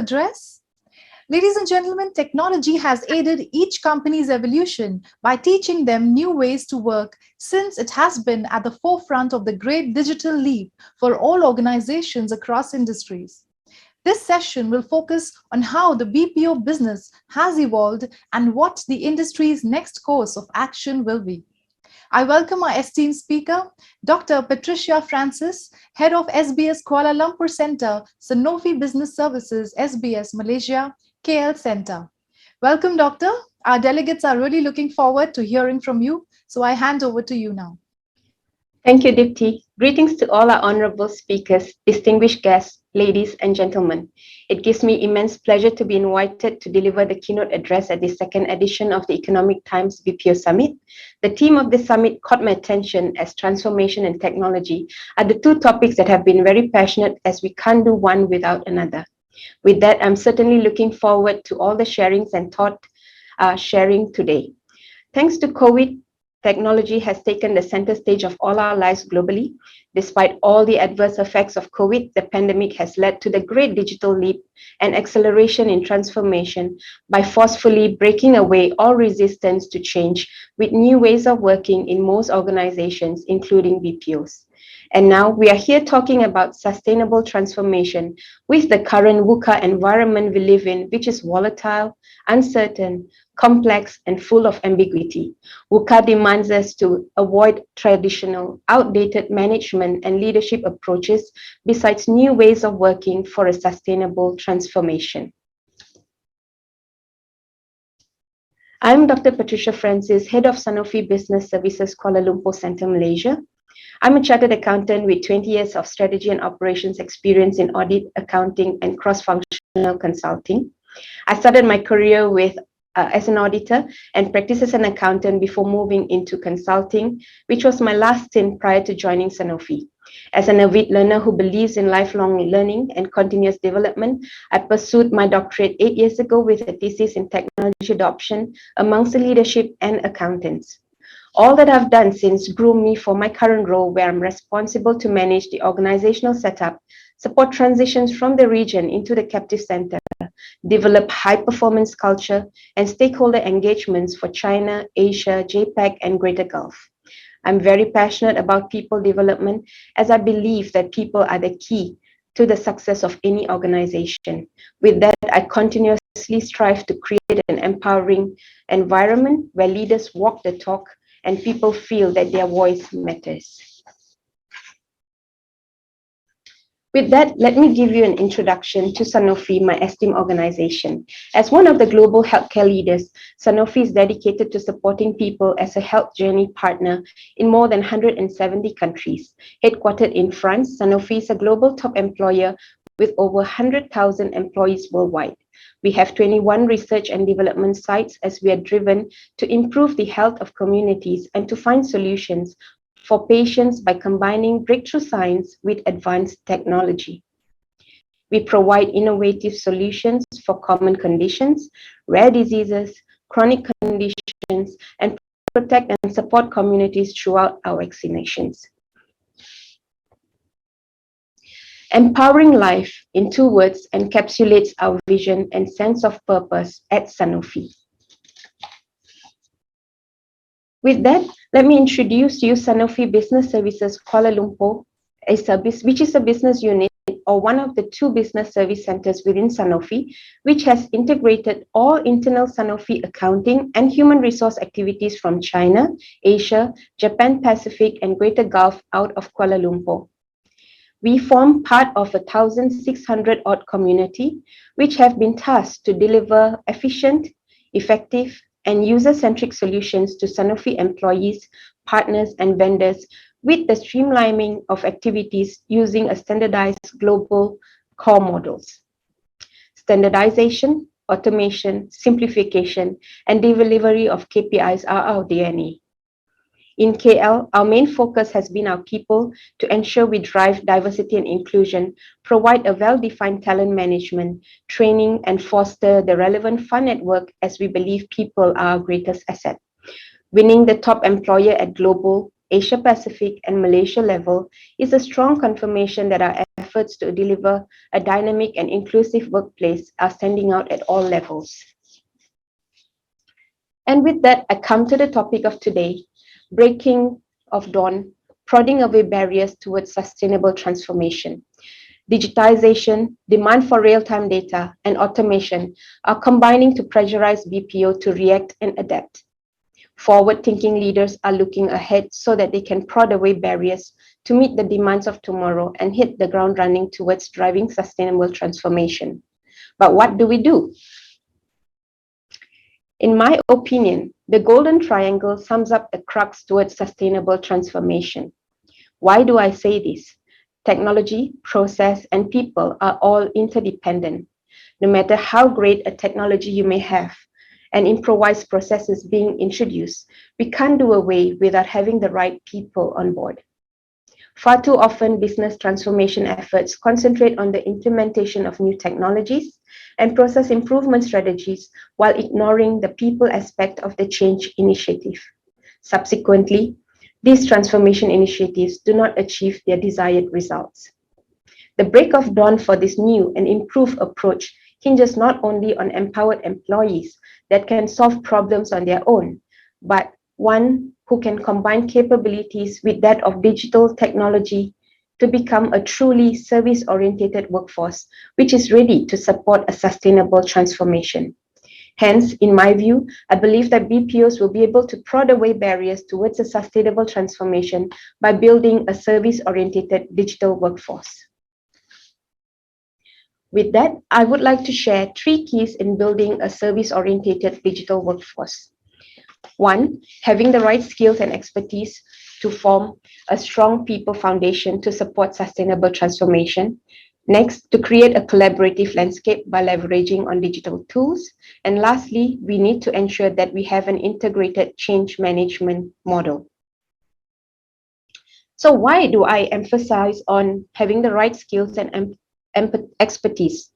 Address. Ladies and gentlemen, technology has aided each company's evolution by teaching them new ways to work since it has been at the forefront of the great digital leap for all organizations across industries. This session will focus on how the BPO business has evolved and what the industry's next course of action will be. I welcome our esteemed speaker, Dr. Patricia Francis, Head of SBS Kuala Lumpur Center, Sanofi Business Services, SBS Malaysia, KL Center. Welcome, Doctor. Our delegates are really looking forward to hearing from you, so I hand over to you now. Thank you, Dipti. Greetings to all our honorable speakers, distinguished guests, ladies and gentlemen. It gives me immense pleasure to be invited to deliver the keynote address at the second edition of the Economic Times BPO Summit. The theme of this summit caught my attention as transformation and technology are the two topics that have been very passionate as we can't do one without another. With that, I'm certainly looking forward to all the sharings and thought sharing today. Thanks to COVID, technology has taken the center stage of all our lives globally. Despite all the adverse effects of COVID, the pandemic has led to the great digital leap and acceleration in transformation by forcefully breaking away all resistance to change with new ways of working in most organizations, including BPOs. And now we are here talking about sustainable transformation with the current VUCA environment we live in, which is volatile, uncertain, complex, and full of ambiguity. VUCA demands us to avoid traditional, outdated management and leadership approaches, besides new ways of working for a sustainable transformation. I'm Dr. Patricia Francis, Head of Sanofi Business Services Kuala Lumpur Center, Malaysia. I'm a chartered accountant with 20 years of strategy and operations experience in audit, accounting, and cross-functional consulting. I started my career as an auditor and practiced as an accountant before moving into consulting, which was my last stint prior to joining Sanofi. As an avid learner who believes in lifelong learning and continuous development, I pursued my doctorate 8 years ago with a thesis in technology adoption amongst the leadership and accountants. All that I've done since groomed me for my current role, where I'm responsible to manage the organizational setup, support transitions from the region into the captive center, develop high-performance culture and stakeholder engagements for China, Asia, JPAC, and Greater Gulf. I'm very passionate about people development, as I believe that people are the key to the success of any organization. With that, I continuously strive to create an empowering environment where leaders walk the talk and people feel that their voice matters. With that, let me give you an introduction to Sanofi, my esteemed organization. As one of the global healthcare leaders, Sanofi is dedicated to supporting people as a health journey partner in more than 170 countries. Headquartered in France, Sanofi is a global top employer with over 100,000 employees worldwide. We have 21 research and development sites as we are driven to improve the health of communities and to find solutions for patients by combining breakthrough science with advanced technology. We provide innovative solutions for common conditions, rare diseases, chronic conditions, and protect and support communities throughout our vaccinations. Empowering life, in 2 words, encapsulates our vision and sense of purpose at Sanofi. With that, let me introduce you Sanofi Business Services Kuala Lumpur, which is a business unit or one of the 2 business service centers within Sanofi, which has integrated all internal Sanofi accounting and human resource activities from China, Asia, Japan Pacific, and Greater Gulf out of Kuala Lumpur. We form part of a 1,600 odd community, which have been tasked to deliver efficient, effective, and user-centric solutions to Sanofi employees, partners, and vendors with the streamlining of activities using a standardized global core models. Standardization, automation, simplification, and delivery of KPIs are our DNA. In KL, our main focus has been our people to ensure we drive diversity and inclusion, provide a well-defined talent management, training, and foster the relevant fun network, as we believe people are our greatest asset. Winning the top employer at global, Asia Pacific, and Malaysia level is a strong confirmation that our efforts to deliver a dynamic and inclusive workplace are standing out at all levels. And with that, I come to the topic of today, breaking of dawn, prodding away barriers towards sustainable transformation. Digitization, demand for real-time data, and automation are combining to pressurize BPO to react and adapt. Forward-thinking leaders are looking ahead so that they can prod away barriers to meet the demands of tomorrow and hit the ground running towards driving sustainable transformation. But what do we do? In my opinion, the golden triangle sums up the crux towards sustainable transformation. Why do I say this? Technology, process, and people are all interdependent. No matter how great a technology you may have, and improvised processes being introduced, we can't do away without having the right people on board. Far too often, business transformation efforts concentrate on the implementation of new technologies and process improvement strategies while ignoring the people aspect of the change initiative. Subsequently, these transformation initiatives do not achieve their desired results. The break of dawn for this new and improved approach hinges not only on empowered employees that can solve problems on their own, but one who can combine capabilities with that of digital technology to become a truly service-oriented workforce, which is ready to support a sustainable transformation. Hence, in my view, I believe that BPOs will be able to prod away barriers towards a sustainable transformation by building a service-oriented digital workforce. With that, I would like to share 3 keys in building a service-oriented digital workforce. 1, having the right skills and expertise to form a strong people foundation to support sustainable transformation. Next, to create a collaborative landscape by leveraging on digital tools. And lastly, we need to ensure that we have an integrated change management model. So why do I emphasize on having the right skills and expertise?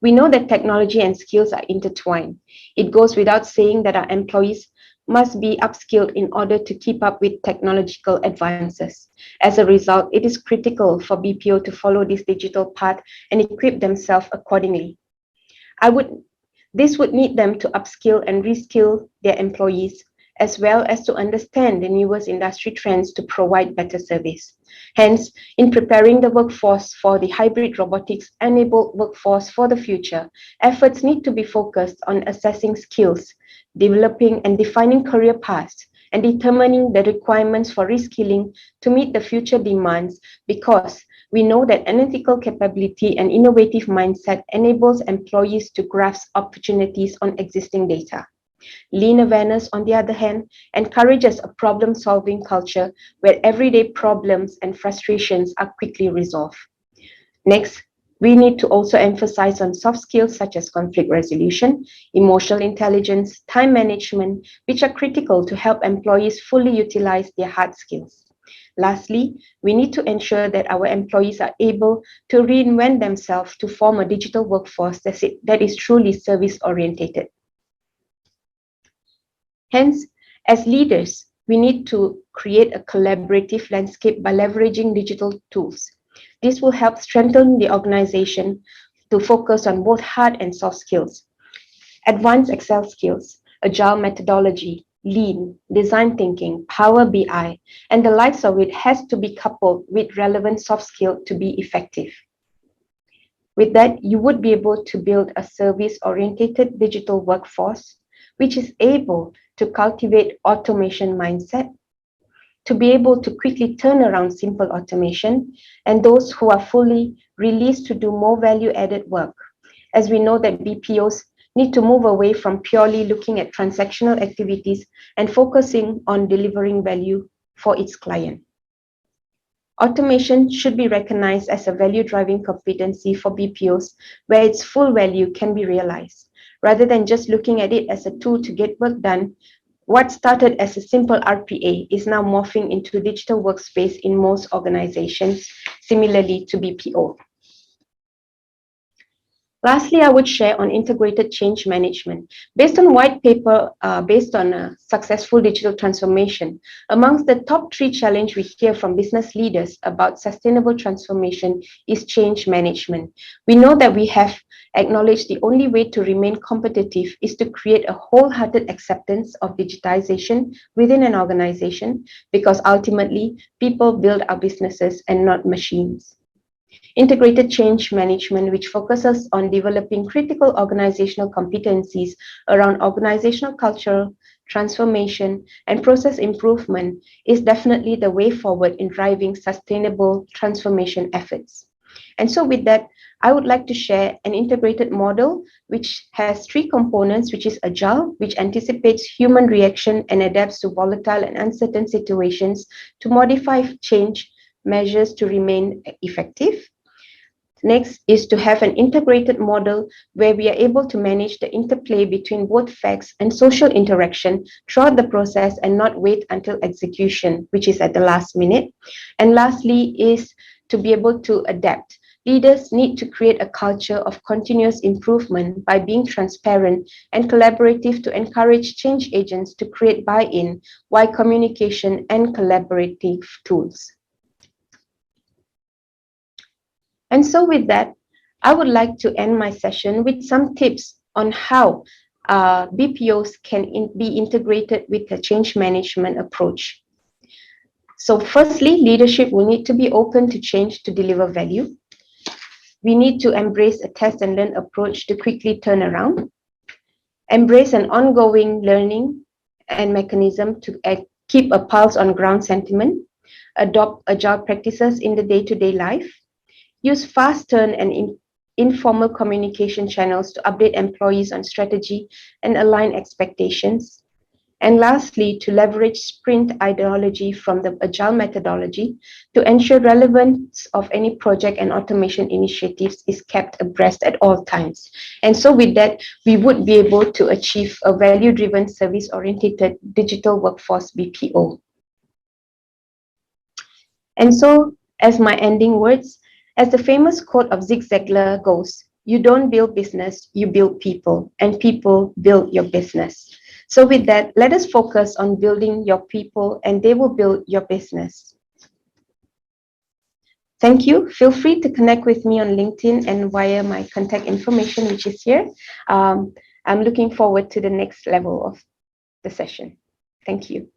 We know that technology and skills are intertwined. It goes without saying that our employees must be upskilled in order to keep up with technological advances. As a result, it is critical for BPO to follow this digital path and equip themselves accordingly. This would need them to upskill and reskill their employees, as well as to understand the newest industry trends to provide better service. Hence, in preparing the workforce for the hybrid robotics-enabled workforce for the future, efforts need to be focused on assessing skills, developing and defining career paths, and determining the requirements for reskilling to meet the future demands, because we know that analytical capability and innovative mindset enables employees to grasp opportunities on existing data. Lean awareness, on the other hand, encourages a problem-solving culture where everyday problems and frustrations are quickly resolved. Next, we need to also emphasize on soft skills such as conflict resolution, emotional intelligence, time management, which are critical to help employees fully utilize their hard skills. Lastly, we need to ensure that our employees are able to reinvent themselves to form a digital workforce that is truly service-oriented. Hence, as leaders, we need to create a collaborative landscape by leveraging digital tools. This will help strengthen the organization to focus on both hard and soft skills. Advanced Excel skills, agile methodology, lean, design thinking, Power BI, and the likes of it has to be coupled with relevant soft skills to be effective. With that, you would be able to build a service-oriented digital workforce, which is able to cultivate automation mindset, to be able to quickly turn around simple automation, and those who are fully released to do more value-added work, as we know that BPOs need to move away from purely looking at transactional activities and focusing on delivering value for its client. Automation should be recognized as a value-driving competency for BPOs where its full value can be realized. Rather than just looking at it as a tool to get work done, what started as a simple RPA is now morphing into digital workspace in most organizations, similarly to BPO. Lastly, I would share on integrated change management. Based on white paper, based on a successful digital transformation, amongst the top 3 challenges we hear from business leaders about sustainable transformation is change management. We know that we have acknowledged the only way to remain competitive is to create a wholehearted acceptance of digitization within an organization, because ultimately people build our businesses and not machines. Integrated change management, which focuses on developing critical organizational competencies around organizational culture, transformation, and process improvement, is definitely the way forward in driving sustainable transformation efforts. And so with that, I would like to share an integrated model which has 3 components, which is agile, which anticipates human reaction and adapts to volatile and uncertain situations to modify change measures to remain effective. Next is to have an integrated model where we are able to manage the interplay between both facts and social interaction throughout the process and not wait until execution, which is at the last minute. And lastly is to be able to adapt. Leaders need to create a culture of continuous improvement by being transparent and collaborative to encourage change agents to create buy-in via communication and collaborative tools. And so with that, I would like to end my session with some tips on how BPOs can be integrated with the change management approach. So firstly, leadership will need to be open to change to deliver value. We need to embrace a test and learn approach to quickly turn around. Embrace an ongoing learning and mechanism to keep a pulse on ground sentiment. Adopt agile practices in the day-to-day life. Use fast turn and informal communication channels to update employees on strategy and align expectations. And lastly, to leverage sprint ideology from the agile methodology to ensure relevance of any project and automation initiatives is kept abreast at all times. And so with that, we would be able to achieve a value-driven, service-oriented digital workforce BPO. And so, as my ending words, as the famous quote of Zig Ziglar goes, you don't build business, you build people, and people build your business. So with that, let us focus on building your people and they will build your business. Thank you. Feel free to connect with me on LinkedIn and via my contact information, which is here. I'm looking forward to the next level of the session. Thank you.